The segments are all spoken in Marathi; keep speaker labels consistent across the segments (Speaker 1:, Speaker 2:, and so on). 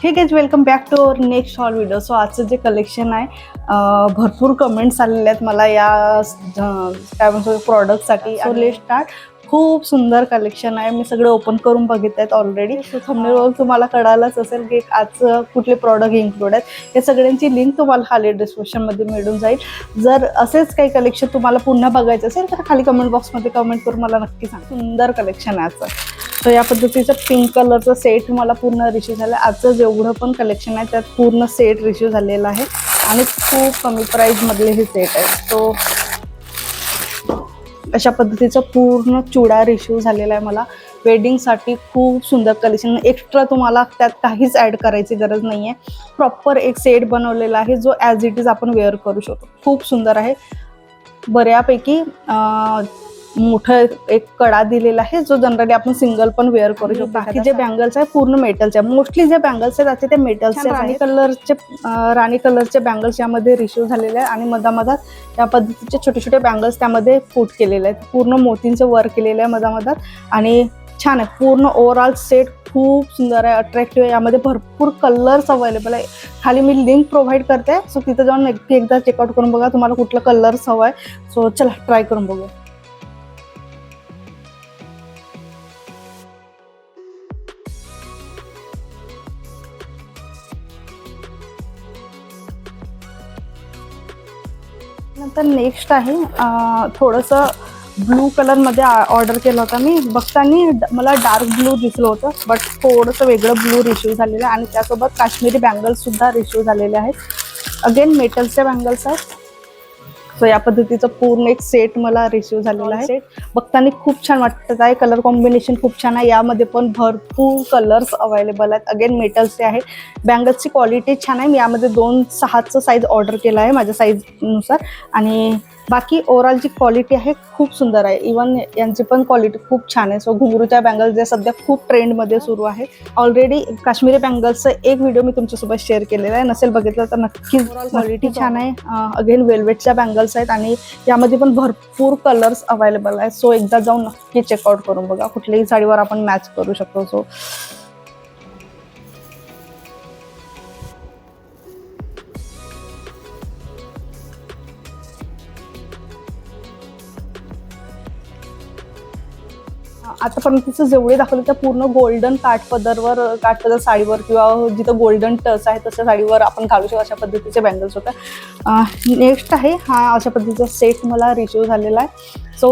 Speaker 1: हे guys welcome back to our next haul video. So आजचं जे कलेक्शन आहे भरपूर कमेंट्स आलेले आहेत मला या काय म्हणतो प्रॉडक्टसाठी. So let's start. खूप सुंदर कलेक्शन आहे. मी सगळे ओपन करून बघितले आहेत ऑलरेडी. सो थंबनेलवर तुम्हाला कळालंच असेल की आज कुठले प्रॉडक्ट इन्क्लूड आहेत. या सगळ्यांची लिंक तुम्हाला खाली डिस्क्रिप्शनमध्ये मिळून जाईल. जर असेच काही कलेक्शन तुम्हाला पुन्हा बघायचं असेल तर खाली कमेंट बॉक्समध्ये कमेंट करून मला नक्की सांगा. सुंदर कलेक्शन आहे आजचं. तर या पद्धतीचं पिंक कलरचं सेट मला पूर्ण रिसीव झालं. आजचं जेवढं पण कलेक्शन आहे त्यात पूर्ण सेट रिसीव झालेलं आहे आणि खूप कमी प्राईजमधले हे सेट आहे. तो अशा पद्धतीचं पूर्ण चुडा रिसीव झालेला आहे मला. वेडिंगसाठी खूप सुंदर कलेक्शन. एक्स्ट्रा तुम्हाला त्यात काहीच ॲड करायची गरज नाही आहे. प्रॉपर एक सेट बनवलेला आहे जो ॲज इट इज आपण वेअर करू शकतो. खूप सुंदर आहे. बऱ्यापैकी मोठं एक कडा दिलेला आहे जो जनरली आपण सिंगल पण वेअर करू शकतो. बाकी जे बँगल्स आहे पूर्ण मेटलचे आहे. मोस्टली जे बँगल्स आहेत ते मेटलचे. राणी कलरचे बँगल्स यामध्ये रिसीव झालेले आहे आणि मधामधात या पद्धतीचे छोटे छोटे बँगल्स त्यामध्ये फूट केलेले आहेत. पूर्ण मोतींचे वर्क केलेले आहे मधामधात आणि छान आहे. पूर्ण ओव्हरऑल सेट खूप सुंदर आहे, अट्रॅक्टिव्ह आहे. यामध्ये भरपूर कलर्स अवेलेबल आहे. खाली मी लिंक प्रोव्हाइड करते. सो तिथं जाऊन नक्की एकदा चेकआउट करून बघा तुम्हाला कुठलं कलर्स हवं आहे. सो चला ट्राय करून बघूया. नंतर नेक्स्ट आहे थोडंसं ब्लू कलरमध्ये ऑर्डर केलं होतं मी. बघताना मला डार्क ब्लू दिसलं होतं बट थोडंसं वेगळं ब्लू रिसीव झालेलं आहे आणि त्यासोबत काश्मीरी बँगल्ससुद्धा रिसीव झालेले आहेत. अगेन मेटल्सच्या बँगल्स आहेत. सो या पद्धतीचं पूर्ण एक सेट मला रिसीव झालेला आहे. सेट बघताना खूप छान वाटत आहे. कलर कॉम्बिनेशन खूप छान आहे. यामध्ये पण भरपूर कलर्स अवेलेबल आहेत. अगेन मेटल्सचे आहे. बँगल्सची क्वालिटी छान आहे. मी यामध्ये 2-6चं साईज ऑर्डर केला आहे माझ्या साईजनुसार आणि बाकी ओव्हरऑल जी क्वालिटी आहे खूप सुंदर आहे. इवन यांची पण क्वालिटी खूप छान आहे. सो घुंगरूच्या बँगल्स जे सध्या खूप ट्रेंडमध्ये सुरू आहे. ऑलरेडी काश्मीरी बँगल्सचं एक व्हिडिओ मी तुमच्यासोबत शेअर केलेला आहे. नसेल बघितलं तर नक्कीच. क्वालिटी छान आहे. अगेन वेल्वेटच्या बँगल्स आहेत आणि यामध्ये पण भरपूर कलर्स अवेलेबल आहेत. सो एकदा जाऊन नक्की चेकआउट करून बघा. कुठल्याही साडीवर आपण मॅच करू शकतो. सो आतापर्यंतचं जेवढे दाखवले त्या पूर्ण गोल्डन काठपदर साडीवर किंवा जिथं गोल्डन टच आहे तशा साडीवर आपण घालू शकतो. अशा पद्धतीचे बँगल्स होत्या. नेक्स्ट आहे हा अशा पद्धतीचा सेट मला रिसीव झालेला आहे. सो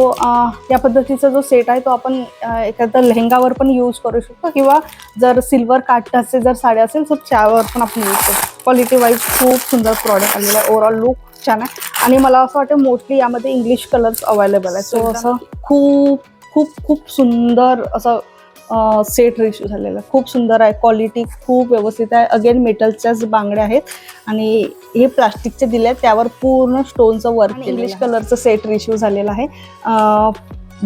Speaker 1: या पद्धतीचा जो सेट आहे तो आपण एखाद्या लेहंगावर पण यूज करू शकतो किंवा जर सिल्वर काठाचे जर साड्या असेल तर त्यावर पण आपण यूज करतो. क्वालिटी वाईज खूप सुंदर प्रॉडक्ट आलेला आहे. ओव्हरऑल लुक छान आहे आणि मला असं वाटतं मोस्टली यामध्ये इंग्लिश कलर्स अवेलेबल आहे. सो असं खूप खूप खूप सुंदर असं सेट रिसीव झालेला आहे. खूप सुंदर आहे. क्वालिटी खूप व्यवस्थित आहे. अगेन मेटलच्याच बांगड्या आहेत आणि हे प्लास्टिकचे दिले आहेत त्यावर पूर्ण स्टोनचं वर्क. इंग्लिश कलरचं सेट रिसीव झालेलं आहे.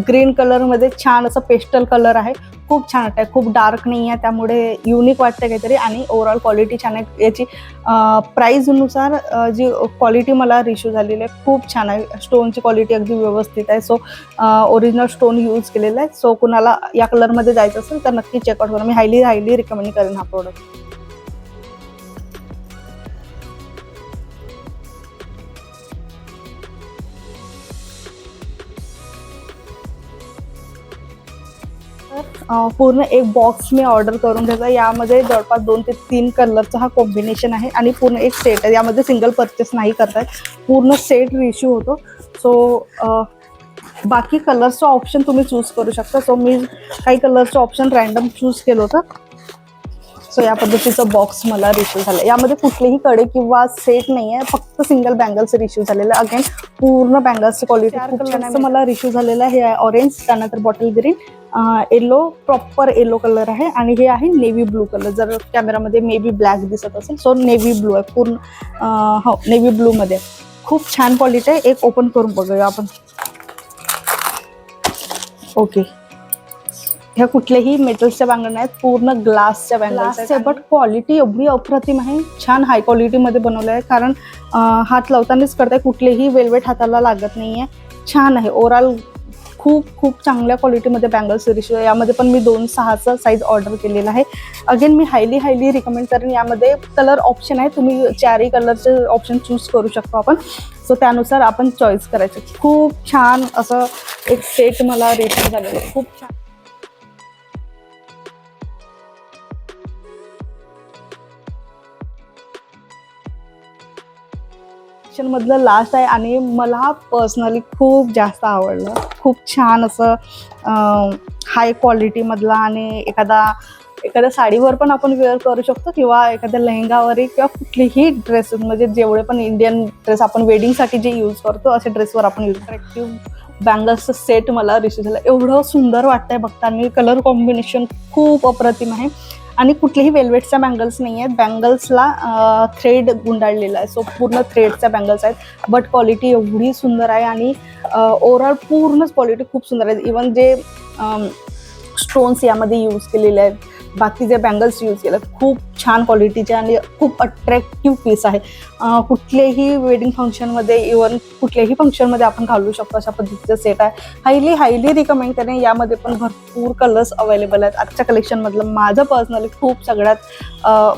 Speaker 1: ग्रीन कलरमध्ये छान असं पेस्टल कलर आहे. खूप छान वाटतं. खूप डार्क नाही आहे त्यामुळे युनिक वाटतं काहीतरी आणि ओव्हरऑल क्वालिटी छान आहे. याची प्राईजनुसार जी क्वालिटी मला रिसीव झालेली आहे खूप छान आहे. स्टोनची क्वालिटी अगदी व्यवस्थित आहे. सो ओरिजिनल स्टोन यूज केलेला आहे. सो कुणाला या कलरमध्ये जायचं असेल तर नक्की चेकआउट करा. मी हायली रिकमेंड करेन हा प्रोडक्ट. पूर्ण एक बॉक्स मी ऑर्डर करून घ्यायचा. यामध्ये जवळपास 2 ते 3 कलरचा हा कॉम्बिनेशन आहे आणि पूर्ण एक सेट आहे. यामध्ये सिंगल परचेस नाही करतायत. पूर्ण सेट रिश्यू होतो. सो बाकी कलर्सचं ऑप्शन तुम्ही चूज करू शकता. सो मी काही कलरचं ऑप्शन रँडम चूज केलं होतं. सो या पद्धतीचं बॉक्स मला रिसीव झालं. यामध्ये कुठलेही कडे किंवा सेट नाही आहे. फक्त सिंगल बँगल्स रिसीव झालेलं आहे. अगेन पूर्ण बँगल्सची क्वालिटी खूप छान आहे. मला रिसीव झालेलं आहे. हे आहे ऑरेंज, त्यानंतर bottle green, yellow, proper yellow colour आहे आणि हे आहे नेव्ही ब्लू कलर. जर कॅमेरामध्ये मे बी ब्लॅक दिसत असेल सो नेव्ही ब्लू आहे पूर्ण. हो नेव्ही ब्लूमध्ये खूप छान क्वालिटी आहे. एक ओपन करून बघूया आपण. ओके, ह्या कुठल्याही मेटल्सच्या बांगड्या आहेत. पूर्ण ग्लासच्या बँगल्स आहेत बट क्वालिटी एवढी अप्रतिम आहे. छान हाय क्वालिटीमध्ये बनवलं आहे कारण हात लावतानाच करताय. कुठलेही वेल्वेट हाताला लागत नाही आहे. छान आहे. ओव्हरऑल खूप खूप चांगल्या क्वालिटीमध्ये बँगल्स रिसीव. यामध्ये पण मी 2-6चा साईज ऑर्डर केलेला आहे. अगेन मी हायली रिकमेंड करेन. यामध्ये कलर ऑप्शन आहे, तुम्ही 4ही कलरचे ऑप्शन चूज करू शकतो आपण. सो त्यानुसार आपण चॉईस करायचं. खूप छान असं एक सेट मला रिसीव झालेलं आहे. खूप छान. मधलं लास्ट आहे आणि मला पर्सनली खूप जास्त आवडलं. खूप छान असं हाय क्वालिटीमधला आणि एखाद्या साडीवर पण आपण वेअर करू शकतो किंवा एखाद्या लेहंगावरही किंवा कुठलीही ड्रेस, म्हणजे जेवढे पण इंडियन ड्रेस आपण वेडिंगसाठी जे यूज करतो असे ड्रेसवर आपण यूज. अट्रॅक्टिव्ह बँगल्सचं सेट मला रिसीव झालं. एवढं सुंदर वाटतंय बघताना. कलर कॉम्बिनेशन खूप अप्रतिम आहे आणि कुठलेही वेल्वेटच्या बँगल्स नाही आहेत. बँगल्सला थ्रेड गुंडाळलेला आहे. सो पूर्ण थ्रेडच्या बँगल्स आहेत. बट क्वालिटी एवढी सुंदर आहे आणि ओव्हरऑल पूर्णच क्वालिटी खूप सुंदर आहे. इवन जे स्टोन्स यामध्ये यूज केलेले आहेत, बाकी जे बँगल्स यूज केले खूप छान क्वालिटीचे आणि खूप अट्रॅक्टिव्ह पीस आहे. कुठलेही वेडिंग फंक्शनमध्ये, इवन कुठल्याही फंक्शनमध्ये आपण घालू शकतो अशा पद्धतीचं सेट आहे. हायली रिकमेंड करेन. यामध्ये पण भरपूर कलर्स अवेलेबल आहेत. आजच्या कलेक्शनमधलं माझं पर्सनली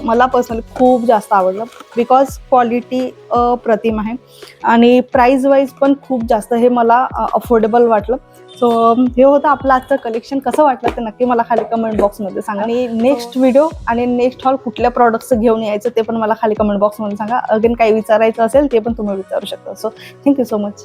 Speaker 1: मला पर्सनली खूप जास्त आवडलं बिकॉज क्वालिटी अप्रतिम आहे आणि प्राईज वाईज पण खूप जास्त हे मला अफोर्डेबल वाटलं. सो हे होतं आपलं आजचं कलेक्शन. कसं वाटलं ते नक्की मला खाली कमेंट बॉक्समध्ये सांगा आणि नेक्स्ट व्हिडिओ आणि नेक्स्ट हॉल कुठल्या प्रॉडक्ट्स घेऊन यायचं ते पण मला खाली कमेंट बॉक्समध्ये सांगा. अगेन काही विचारायचं असेल ते पण तुम्ही विचारू शकता. So thank you so much.